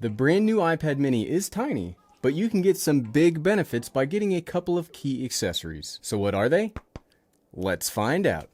The brand new iPad mini is tiny, but you can get some big benefits by getting a couple of key accessories. So what are they? Let's find out.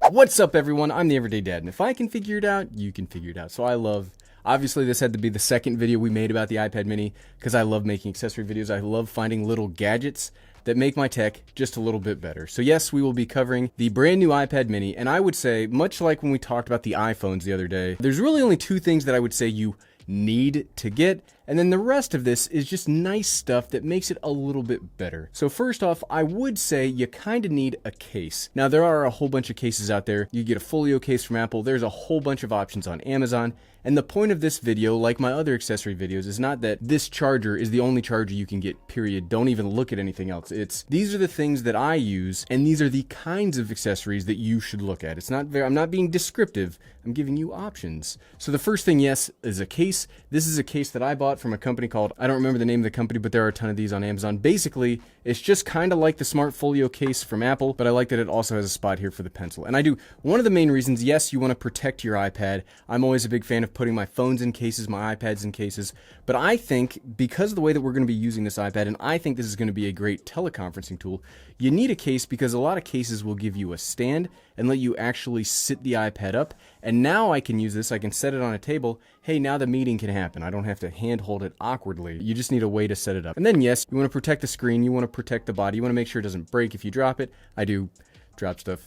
What's up everyone, I'm the Everyday Dad, and if I can figure it out, you can figure it out. So obviously this had to be the second video we made about the iPad mini, because I love making accessory videos. I love finding little gadgets that make my tech just a little bit better. So yes, we will be covering the brand new iPad mini, and I would say, much like when we talked about the iPhones the other day, there's really only two things that I would say you need to get, and then the rest of this is just nice stuff that makes it a little bit better. So first off, I would say you kind of need a case. Now there are a whole bunch of cases out there. You get a folio case from Apple. There's a whole bunch of options on Amazon. And the point of this video, like my other accessory videos, is not that this charger is the only charger you can get, period. Don't even look at anything else. These are the things that I use, and these are the kinds of accessories that you should look at. I'm not being descriptive. I'm giving you options. So the first thing, yes, is a case. This is a case that I bought from a company called, I don't remember the name of the company, but there are a ton of these on Amazon. Basically, it's just kind of like the Smart Folio case from Apple, but I like that it also has a spot here for the pencil. And one of the main reasons, yes, you want to protect your iPad. I'm always a big fan of putting my phones in cases, my iPads in cases, but I think because of the way that we're going to be using this iPad, and I think this is going to be a great teleconferencing tool, you need a case because a lot of cases will give you a stand and let you actually sit the iPad up. And now I can use this, I can set it on a table. Hey, now the meeting can happen. I don't have to handhold it awkwardly. You just need a way to set it up. And then yes, you want to protect the screen, you want to protect the body, you want to make sure it doesn't break if you drop it. I do drop stuff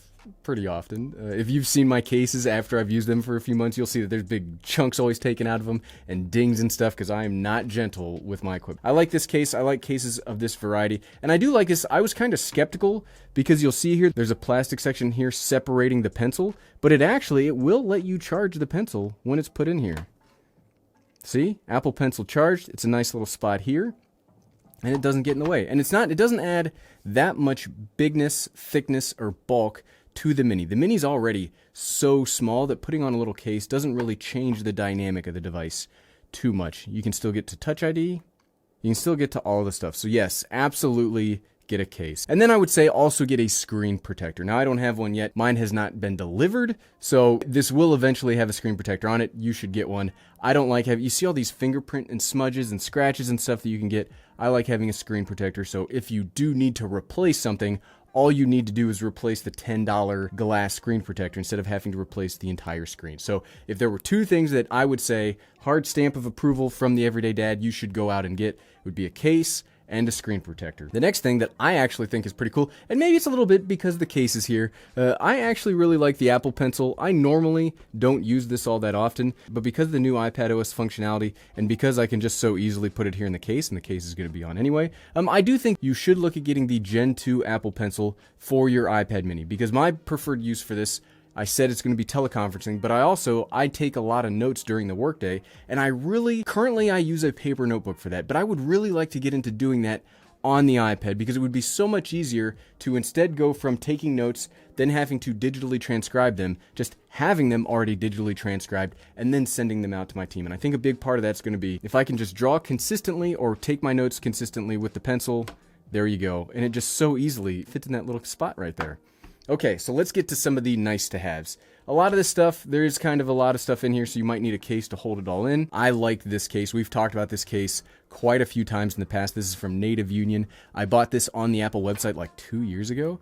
pretty often. If you've seen my cases after I've used them for a few months, you'll see that there's big chunks always taken out of them and dings and stuff because I am not gentle with my equipment. I like this case. I like cases of this variety. And I do like this. I was kind of skeptical because you'll see here, there's a plastic section here separating the pencil, but it will let you charge the pencil when it's put in here. See? Apple Pencil charged. It's a nice little spot here. And it doesn't get in the way. And it doesn't add that much bigness, thickness, or bulk to the mini. The mini's already so small that putting on a little case doesn't really change the dynamic of the device too much. You can still get to Touch ID. You can still get to all of the stuff. So yes, absolutely get a case. And then I would say also get a screen protector. Now I don't have one yet. Mine has not been delivered. So this will eventually have a screen protector on it. You should get one. I don't like you see all these fingerprint and smudges and scratches and stuff that you can get. I like having a screen protector. So if you do need to replace something, all you need to do is replace the $10 glass screen protector instead of having to replace the entire screen. So if there were two things that I would say, hard stamp of approval from the Everyday Dad, you should go out and get, it would be a case and a screen protector. The next thing that I actually think is pretty cool, and maybe it's a little bit because the case is here, I actually really like the Apple Pencil. I normally don't use this all that often, but because of the new iPadOS functionality, and because I can just so easily put it here in the case, and the case is going to be on anyway, I do think you should look at getting the Gen 2 Apple Pencil for your iPad mini, because my preferred use for this, I said it's going to be teleconferencing, but I take a lot of notes during the workday, and currently I use a paper notebook for that, but I would really like to get into doing that on the iPad because it would be so much easier to instead go from taking notes, then having to digitally transcribe them, just having them already digitally transcribed, and then sending them out to my team. And I think a big part of that's going to be if I can just draw consistently or take my notes consistently with the pencil, there you go. And it just so easily fits in that little spot right there. Okay, so let's get to some of the nice to haves. A lot of this stuff, there is kind of a lot of stuff in here, so you might need a case to hold it all in. I like this case. We've talked about this case quite a few times in the past. This is from Native Union. I bought this on the Apple website like 2 years ago.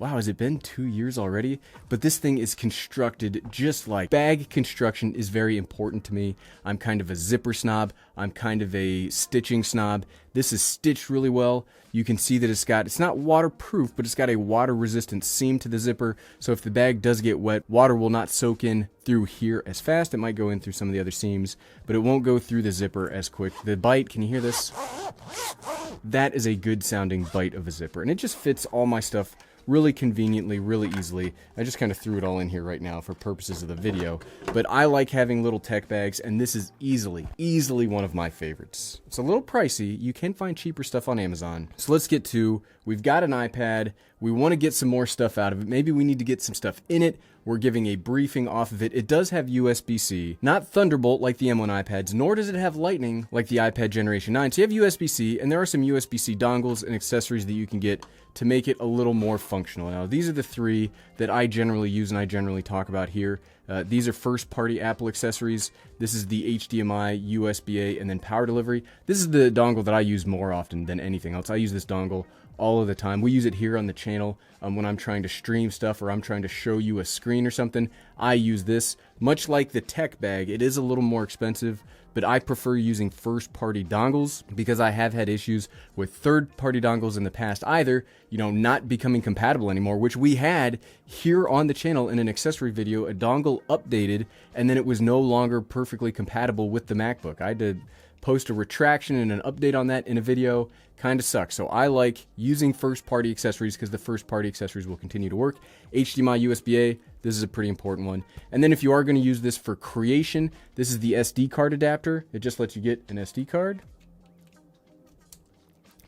Wow, has it been 2 years already? But this thing is constructed just like bag construction is very important to me. I'm kind of a zipper snob. I'm kind of a stitching snob. This is stitched really well. You can see that it's not waterproof, but it's got a water resistant seam to the zipper. So if the bag does get wet, water will not soak in through here as fast. It might go in through some of the other seams, but it won't go through the zipper as quick. The bite, can you hear this? That is a good sounding bite of a zipper, and it just fits all my stuff really conveniently, really easily. I just kind of threw it all in here right now for purposes of the video, but I like having little tech bags, and this is easily one of my favorites. It's a little pricey. You can find cheaper stuff on Amazon. So let's get to, we've got an iPad. We want to get some more stuff out of it. Maybe we need to get some stuff in it. We're giving a briefing off of it. It does have USB-C, not Thunderbolt like the M1 iPads, nor does it have Lightning like the iPad Generation 9. So you have USB-C, and there are some USB-C dongles and accessories that you can get to make it a little more functional. Now, these are the three that I generally use and I generally talk about here. These are first-party Apple accessories. This is the HDMI, USB-A, and then power delivery. This is the dongle that I use more often than anything else. I use this dongle all of the time. We use it here on the channel when I'm trying to stream stuff or I'm trying to show you a screen or something. I use this. Much like the tech bag, it is a little more expensive, but I prefer using first-party dongles because I have had issues with third-party dongles in the past, either, not becoming compatible anymore, which we had here on the channel in an accessory video. A dongle updated, and then it was no longer perfectly compatible with the MacBook. I had to post a retraction and an update on that in a video. Kind of sucks. So I like using first-party accessories because the first-party accessories will continue to work. HDMI, USB-A, this is a pretty important one. And then if you are going to use this for creation, this is the SD card adapter. It just lets you get an SD card,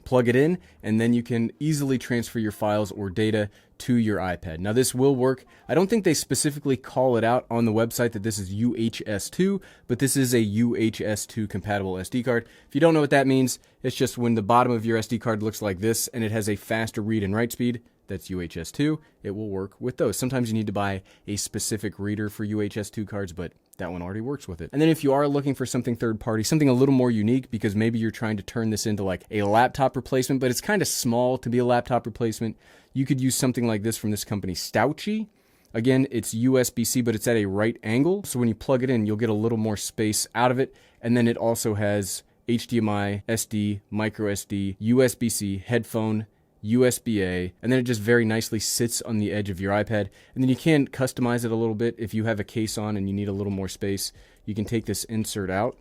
plug it in, and then you can easily transfer your files or data to your iPad. Now this will work. I don't think they specifically call it out on the website that this is UHS-2, but this is a UHS-2 compatible SD card. If you don't know what that means, it's just when the bottom of your SD card looks like this and it has a faster read and write speed, that's UHS-2. It will work with those. Sometimes you need to buy a specific reader for UHS-2 cards, but that one already works with it. And then if you are looking for something third party, something a little more unique, because maybe you're trying to turn this into like a laptop replacement, but it's kind of small to be a laptop replacement, you could use something like this from this company, Stouchy. Again, it's USB-C, but it's at a right angle. So when you plug it in, you'll get a little more space out of it. And then it also has HDMI, SD, micro SD, USB-C, headphone, USB-A, and then it just very nicely sits on the edge of your iPad. And then you can customize it a little bit. If you have a case on and you need a little more space, you can take this insert out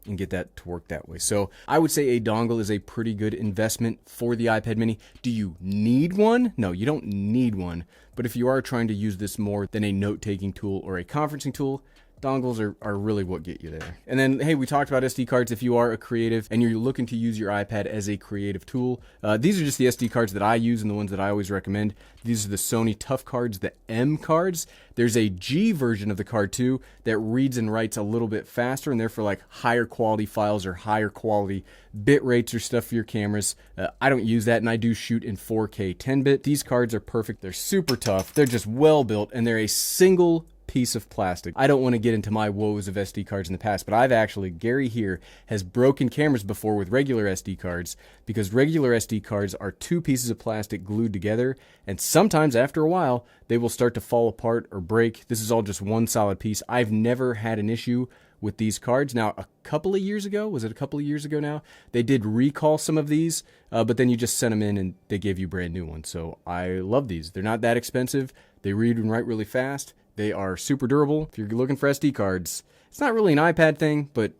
and get that to work that way. So I would say a dongle is a pretty good investment for the iPad mini. Do you need one? No, you don't need one. But if you are trying to use this more than a note-taking tool or a conferencing tool, dongles are really what get you there. And then, hey, we talked about SD cards. If you are a creative and you're looking to use your iPad as a creative tool, these are just the SD cards that I use and the ones that I always recommend. These are the Sony Tough cards, the M cards. There's a G version of the card too that reads and writes a little bit faster, and they're for like higher quality files or higher quality bit rates or stuff for your cameras. I don't use that, and I do shoot in 4K 10-bit. These cards are perfect. They're super tough. They're just well built, and they're a single piece of plastic. I don't want to get into my woes of SD cards in the past, but Gary here has broken cameras before with regular SD cards because regular SD cards are two pieces of plastic glued together, and sometimes after a while they will start to fall apart or break. This is all just one solid piece. I've never had an issue with these cards. Now, a couple of years ago now, they did recall some of these, but then you just sent them in and they gave you brand new ones. So I love these. They're not that expensive. They read and write really fast. They are super durable. If you're looking for SD cards, it's not really an iPad thing, but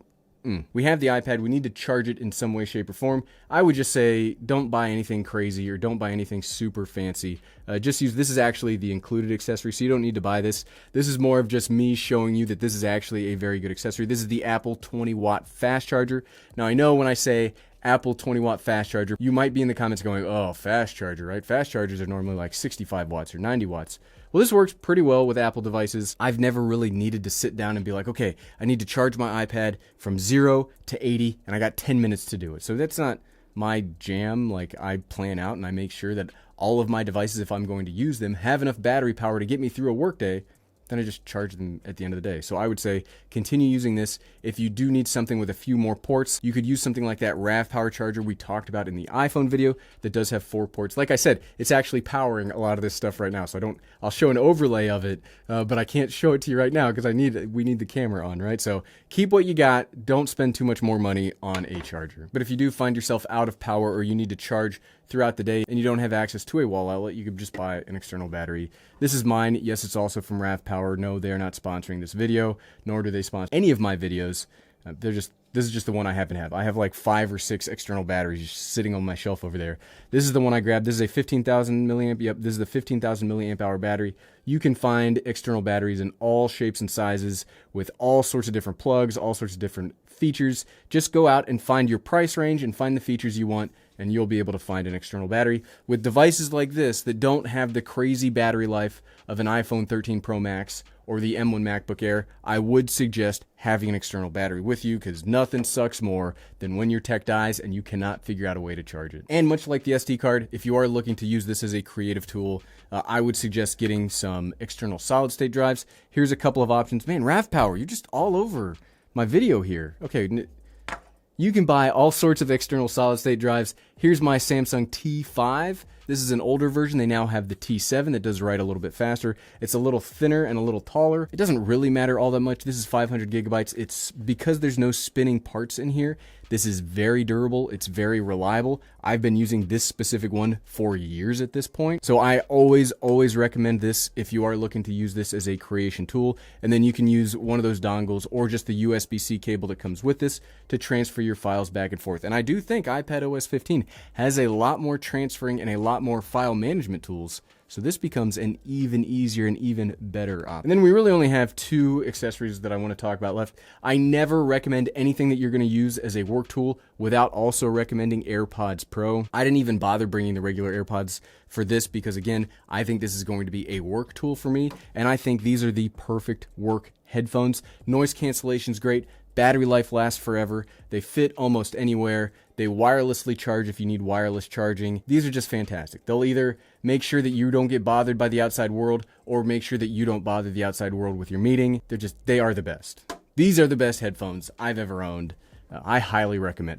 we have the iPad. We need to charge it in some way, shape, or form. I would just say don't buy anything crazy or don't buy anything super fancy. Just use, this is actually the included accessory, so you don't need to buy this. This is more of just me showing you that this is actually a very good accessory. This is the Apple 20-watt fast charger. Now, I know when I say Apple 20-watt fast charger, you might be in the comments going, oh, fast charger, right? Fast chargers are normally like 65 watts or 90 watts. Well, this works pretty well with Apple devices. I've never really needed to sit down and be like, okay, I need to charge my iPad from 0 to 80, and I got 10 minutes to do it. So that's not my jam. Like, I plan out and I make sure that all of my devices, if I'm going to use them, have enough battery power to get me through a workday. Then I just charge them at the end of the day. So I would say continue using this. If you do need something with a few more ports, you could use something like that RavPower charger we talked about in the iPhone video that does have 4 ports. Like I said, it's actually powering a lot of this stuff right now. So I'll show an overlay of it, but I can't show it to you right now because we need the camera on, right? So keep what you got. Don't spend too much more money on a charger. But if you do find yourself out of power or you need to charge throughout the day and you don't have access to a wall outlet, you could just buy an external battery. This is mine. Yes, it's also from RavPower. No, they're not sponsoring this video, nor do they sponsor any of my videos. This is just the one I happen to have. I have like 5 or 6 external batteries just sitting on my shelf over there. This is the one I grabbed. This is a 15,000 milliamp. Yep, this is the 15,000 milliamp hour battery. You can find external batteries in all shapes and sizes with all sorts of different plugs, all sorts of different features. Just go out and find your price range and find the features you want, and you'll be able to find an external battery. With devices like this that don't have the crazy battery life of an iPhone 13 Pro Max or the M1 MacBook Air, I would suggest having an external battery with you, because nothing sucks more than when your tech dies and you cannot figure out a way to charge it. And much like the SD card, if you are looking to use this as a creative tool, I would suggest getting some external solid state drives. Here's a couple of options. Man, RavPower, you're just all over my video here. Okay, you can buy all sorts of external solid state drives. Here's my Samsung T5. This is an older version. They now have the T7 that does write a little bit faster. It's a little thinner and a little taller. It doesn't really matter all that much. This is 500 gigabytes. It's because there's no spinning parts in here. This is very durable. It's very reliable. I've been using this specific one for years at this point. So I always recommend this if you are looking to use this as a creation tool. And then you can use one of those dongles or just the USB-C cable that comes with this to transfer your files back and forth. And I do think iPadOS 15 has a lot more transferring and a lot more file management tools. So this becomes an even easier and even better option. And then we really only have two accessories that I want to talk about left. I never recommend anything that you're going to use as a work tool without also recommending AirPods Pro. I didn't even bother bringing the regular AirPods for this because, again, I think this is going to be a work tool for me, and I think these are the perfect work headphones. Noise cancellation is great. Battery life lasts forever. They fit almost anywhere. They wirelessly charge if you need wireless charging. These are just fantastic. They'll either make sure that you don't get bothered by the outside world or make sure that you don't bother the outside world with your meeting. They are the best. These are the best headphones I've ever owned. I highly recommend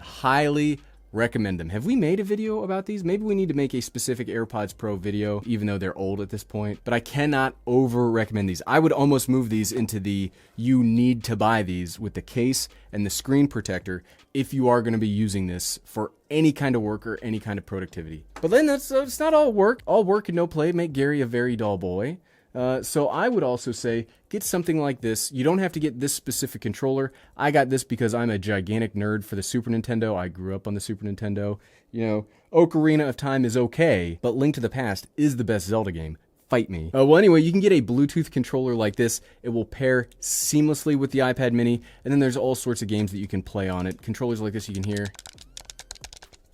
them. Have we made a video about these? Maybe we need to make a specific AirPods Pro video, even though they're old at this point. But I cannot over recommend these. I would almost move these into the you need to buy these with the case and the screen protector if you are going to be using this for any kind of work or any kind of productivity. But then it's not all work. All work and no play make Gary a very dull boy. So I would also say get something like this. You don't have to get this specific controller. I got this because I'm a gigantic nerd for the Super Nintendo. I grew up on the Super Nintendo. You know, Ocarina of Time is okay, but Link to the Past is the best Zelda game. Fight me. Well, anyway, you can get a Bluetooth controller like this. It will pair seamlessly with the iPad mini, and then there's all sorts of games that you can play on it. Controllers like this you can hear.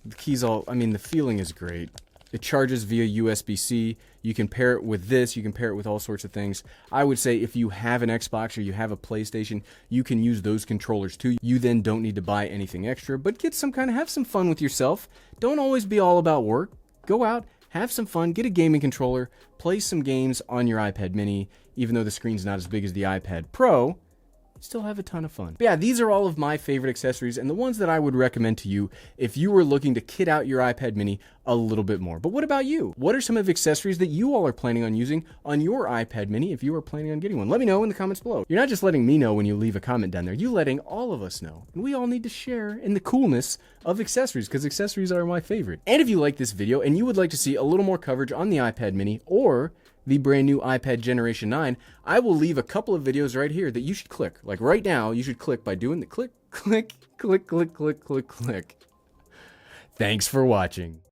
The keys the feeling is great. It charges via USB-C. You can pair it with this. You can pair it with all sorts of things. I would say if you have an Xbox or you have a PlayStation, you can use those controllers too. You then don't need to buy anything extra, but have some fun with yourself. Don't always be all about work. Go out, have some fun, get a gaming controller, play some games on your iPad mini. Even though the screen's not as big as the iPad Pro, still have a ton of fun. But yeah, these are all of my favorite accessories and the ones that I would recommend to you if you were looking to kit out your iPad mini a little bit more. But what about you? What are some of the accessories that you all are planning on using on your iPad mini if you are planning on getting one? Let me know in the comments below. You're not just letting me know when you leave a comment down there, you're letting all of us know. And we all need to share in the coolness of accessories because accessories are my favorite. And if you like this video and you would like to see a little more coverage on the iPad mini or the brand new iPad Generation 9, I will leave a couple of videos right here that you should click. Like right now, you should click by doing the click, click, click, click, click, click, click. Thanks for watching.